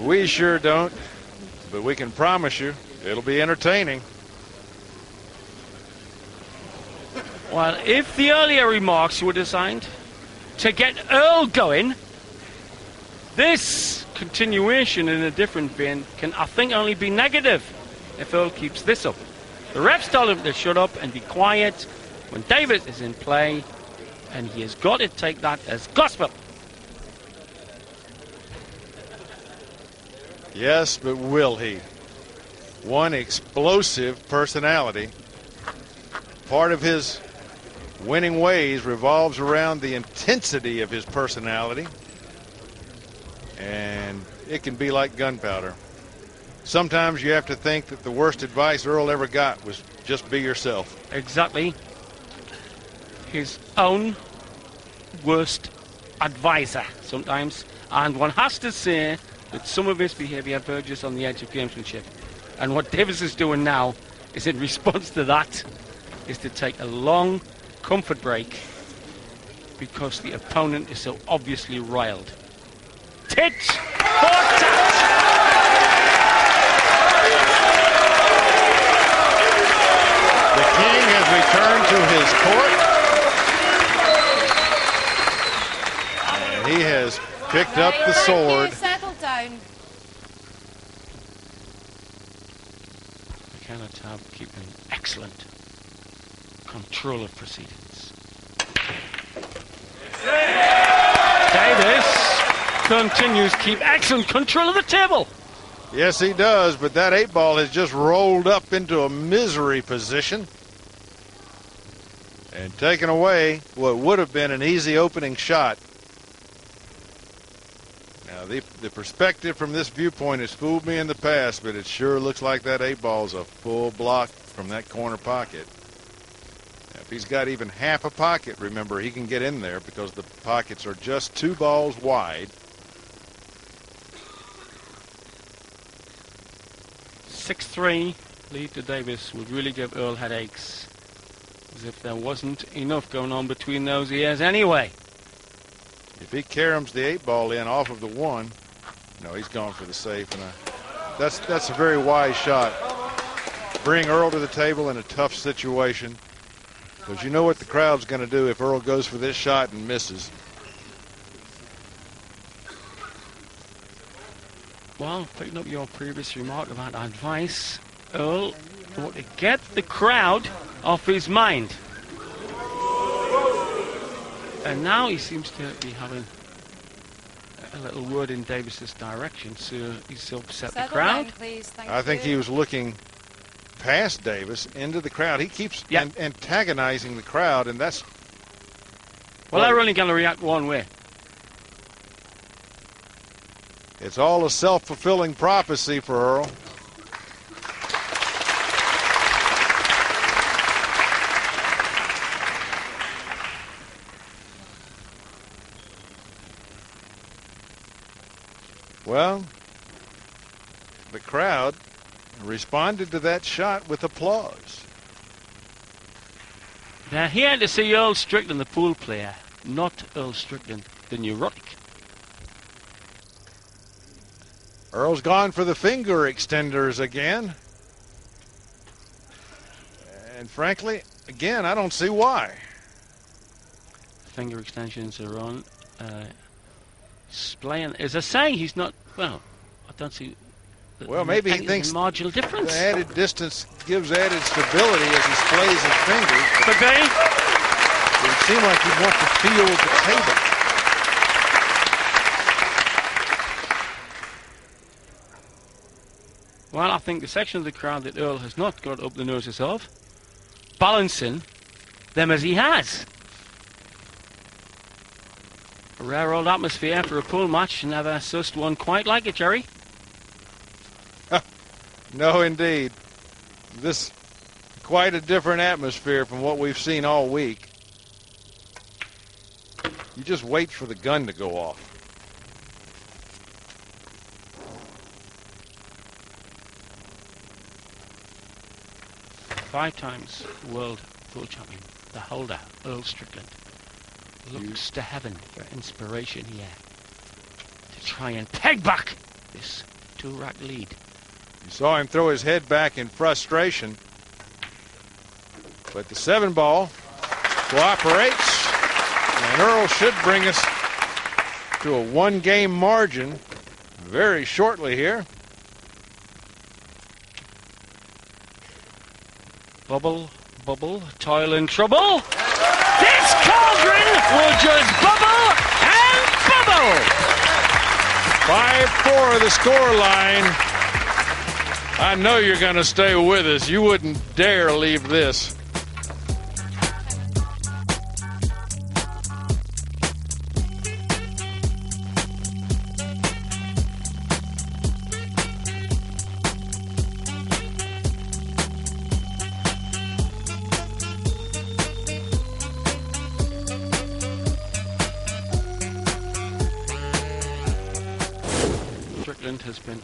We sure don't, but we can promise you it'll be entertaining. Well, if the earlier remarks were designed to get Earl going, this continuation in a different vein can, I think, only be negative if Earl keeps this up. The refs told him to shut up and be quiet when Davis is in play, and he has got to take that as gospel. Yes, but will he? One explosive personality. Part of his winning ways revolves around the intensity of his personality. And it can be like gunpowder. Sometimes you have to think that the worst advice Earl ever got was just be yourself. Exactly. His own worst advisor sometimes. And one has to say that some of his behaviour verges on the edge of gamesmanship. And what Davis is doing now is, in response to that, is to take a long comfort break because the opponent is so obviously riled. Tit for tat! The king has returned to his court. And he has picked up the sword. Settle down. The cannot keep an excellent control of proceedings. Davis continues to keep excellent control of the table. Yes, he does, but that 8-ball has just rolled up into a misery position and taken away what would have been an easy opening shot. Now, the perspective from this viewpoint has fooled me in the past, but it sure looks like that 8-ball is a full block from that corner pocket. Now, if he's got even half a pocket, remember, he can get in there because the pockets are just 2 balls wide. 6-3 lead to Davis would really give Earl headaches, as if there wasn't enough going on between those ears anyway. If he caroms the 8-ball in off of the 1, no, he's gone for the safe, and that's a very wise shot. Bring Earl to the table in a tough situation, because you know what the crowd's going to do if Earl goes for this shot and misses. Well, picking up your previous remark about advice, Earl thought to get the crowd off his mind. And now he seems to be having a little word in Davis's direction, so he's upset the crowd. Down, please. Thank I think you. he was looking past Davis into the crowd. He keeps antagonizing the crowd, and that's... Well, they're only going to react one way. It's all a self-fulfilling prophecy for Earl. Well, the crowd responded to that shot with applause. They're here to see Earl Strickland, the pool player, not Earl Strickland, the neurotic. Earl's gone for the finger extenders again. And frankly, again, I don't see why. Finger extensions are on. Splaying, as I say, he's not, well, I don't see. Well, maybe he thinks marginal difference. The added distance gives added stability as he splays his fingers. Could be. It would seem like he'd want to feel the table. Well, I think the section of the crowd that Earl has not got up the noses of, balancing them as he has. A rare old atmosphere for a pool match. Never sussed one quite like it, Jerry. No, indeed. This quite a different atmosphere from what we've seen all week. You just wait for the gun to go off. Five times world pool champion, the holder, Earl Strickland, looks to heaven for inspiration here to try and peg back this 2-rack lead. You saw him throw his head back in frustration. But the 7-ball cooperates. And Earl should bring us to a 1-game margin very shortly here. Bubble, bubble, toil and trouble. This cauldron will just bubble and bubble. 5-4 the score line. I know you're going to stay with us. You wouldn't dare leave this. Strickland has been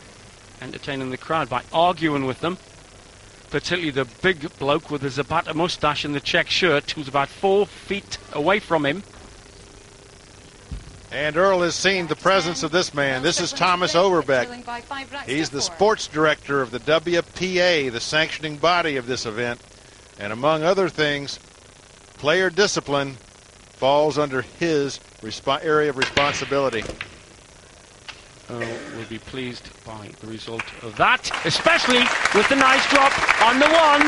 entertaining the crowd by arguing with them, particularly the big bloke with the Zapata moustache and the check shirt, who's about 4 feet away from him. And Earl has seen the presence of this man. This is Thomas Overbeck. He's the sports director of the WPA, the sanctioning body of this event. And among other things, player discipline falls under his area of responsibility. Earl will be pleased by the result of that, especially with the nice drop on the 1.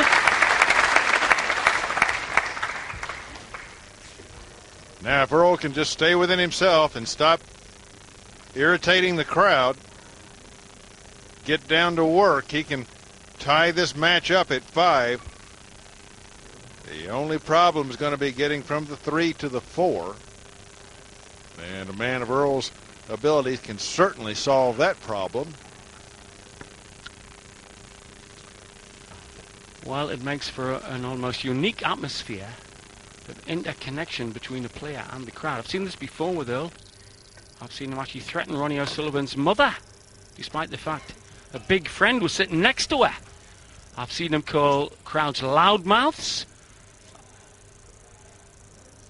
Now, if Earl can just stay within himself and stop irritating the crowd, get down to work, he can tie this match up at 5. The only problem is going to be getting from the 3 to the 4. And a man of Earl's abilities can certainly solve that problem. Well, it makes for an almost unique atmosphere of interconnection between the player and the crowd. I've seen this before with Earl. I've seen him actually threaten Ronnie O'Sullivan's mother, despite the fact a big friend was sitting next to her. I've seen him call crowds loudmouths.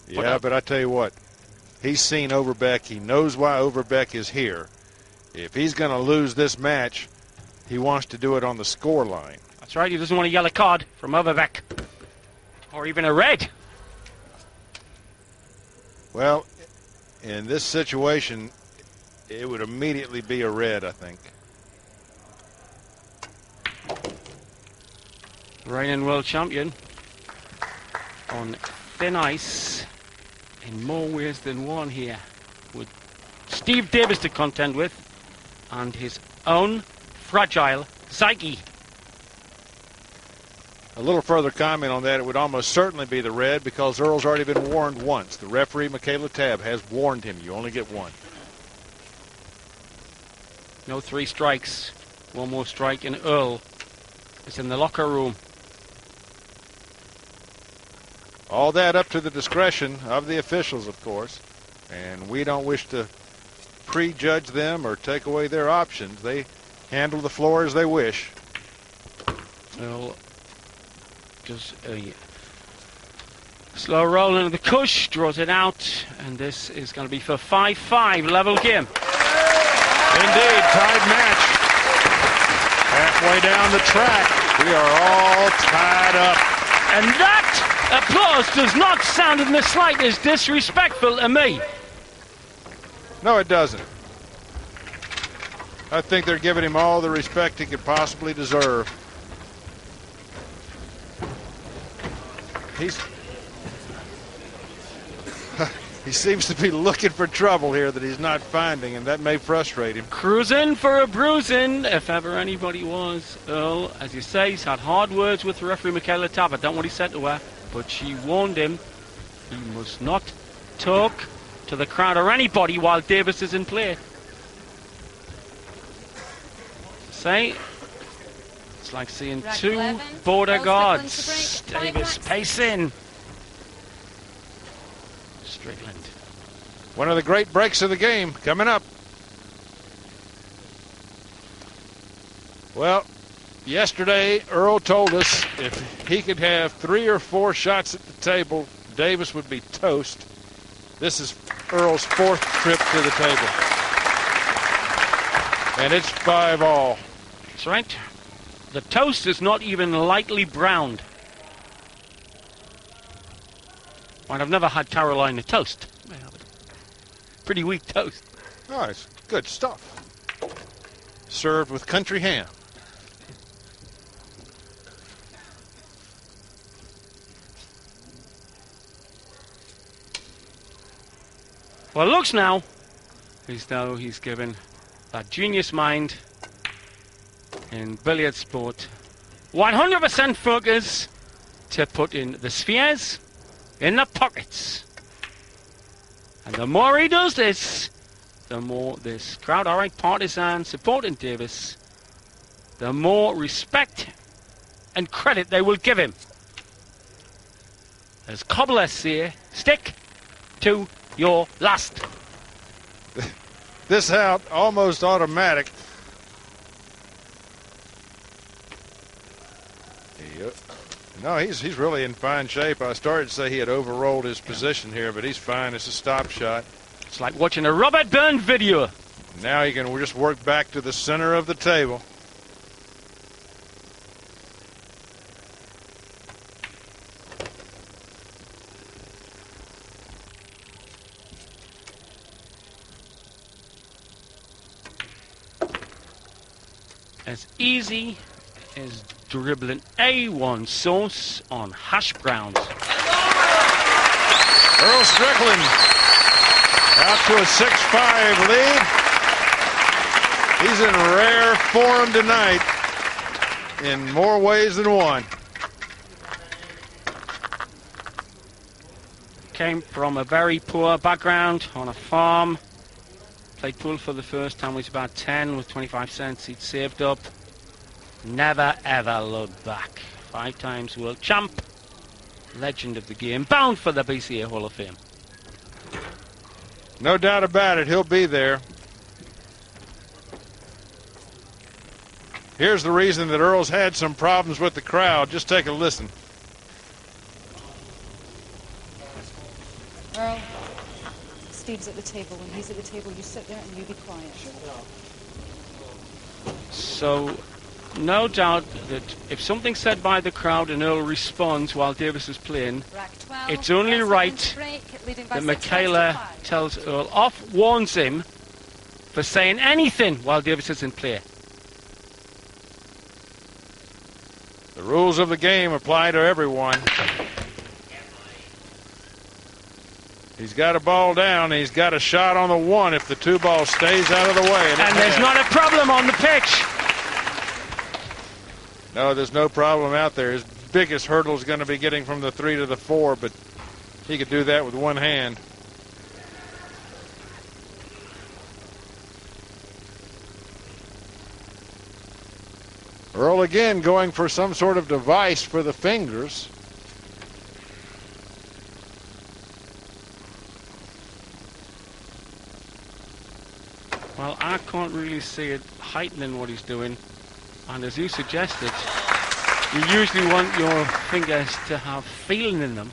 Yeah, but I tell you what, he's seen Overbeck. He knows why Overbeck is here. If he's going to lose this match, he wants to do it on the score line. That's right, he doesn't want a yellow card from Overbeck. Or even a red. Well, in this situation, it would immediately be a red, I think. Reigning world champion on thin ice in more ways than one here, with Steve Davis to contend with and his own fragile psyche. A little further comment on that, it would almost certainly be the red because Earl's already been warned once. The referee, Michaela Tabb, has warned him. You only get 1. No 3 strikes. One more strike and Earl is in the locker room. All that up to the discretion of the officials, of course. And we don't wish to prejudge them or take away their options. They handle the floor as they wish. Earl does a slow roll into the cush, draws it out, and this is going to be for 5-5, level game. Indeed, tied match. Halfway down the track, we are all tied up. And that applause does not sound in the slightest disrespectful to me. No, it doesn't. I think they're giving him all the respect he could possibly deserve. He seems to be looking for trouble here that he's not finding, and that may frustrate him. Cruising for a bruising, if ever anybody was. Earl, as you say, he's had hard words with the referee Michaela Tabb. I don't know what he said to her, but she warned him he must not talk to the crowd or anybody while Davis is in play. Say, it's like seeing 2 border guards. Davis pacing. Strickland. One of the great breaks of the game coming up. Well, yesterday Earl told us if he could have 3 or 4 shots at the table, Davis would be toast. This is Earl's 4th trip to the table. And it's 5-all. That's right. The toast is not even lightly browned. Well, I've never had Carolina toast. Pretty weak toast. Oh, it's good stuff. Served with country ham. Well, it looks now as though he's given that genius mind in billiard sport 100% focus to put in the spheres in the pockets. And the more he does this, the more this crowd, all right, partisan supporting Davis, the more respect and credit they will give him. As cobblers say, stick to your last. This out almost automatic. Yep. No, he's really in fine shape. I started to say he had overrolled his position here, but he's fine. It's a stop shot. It's like watching a Robert Burns video. Now he can just work back to the center of the table. As easy as dribbling A1 sauce on hash browns. Earl Strickland out to a 6-5 lead. He's in rare form tonight in more ways than one. Came from a very poor background on a farm. Played pool for the first time when he was about 10 with 25 cents he'd saved up. Never ever looked back. 5 times world champ. Legend of the game. Bound for the BCA Hall of Fame. No doubt about it. He'll be there. Here's the reason that Earl's had some problems with the crowd. Just take a listen. Earl, Steve's at the table. When he's at the table, you sit there and you be quiet. So, no doubt that if something's said by the crowd and Earl responds while Davis is playing, 12, it's only right that Michaela tells Earl off, warns him for saying anything while Davis is in play. The rules of the game apply to everyone. He's got a ball down. He's got a shot on the 1 if the 2 ball stays out of the way. And there's not a problem on the pitch. No, there's no problem out there. His biggest hurdle is going to be getting from the 3 to the 4, but he could do that with one hand. Earl again going for some sort of device for the fingers. Well, I can't really see it heightening what he's doing. And as you suggested, you usually want your fingers to have feeling in them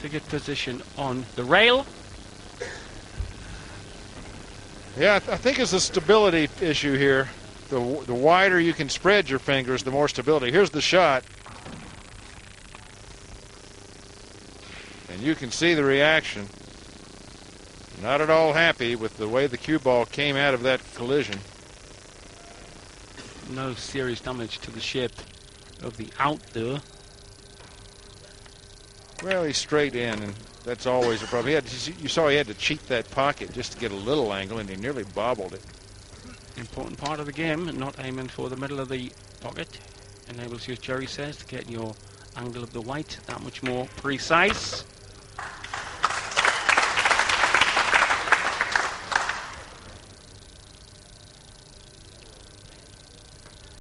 to get position on the rail. Yeah, I think it's a stability issue here. The wider you can spread your fingers, the more stability. Here's the shot. And you can see the reaction. Not at all happy with the way the cue ball came out of that collision. No serious damage to the shape of the out there. Well, he's straight in, and that's always a problem. You saw he had to cheat that pocket just to get a little angle, and he nearly bobbled it. Important part of the game, not aiming for the middle of the pocket. Enables you, as Jerry says, to get your angle of the white that much more precise.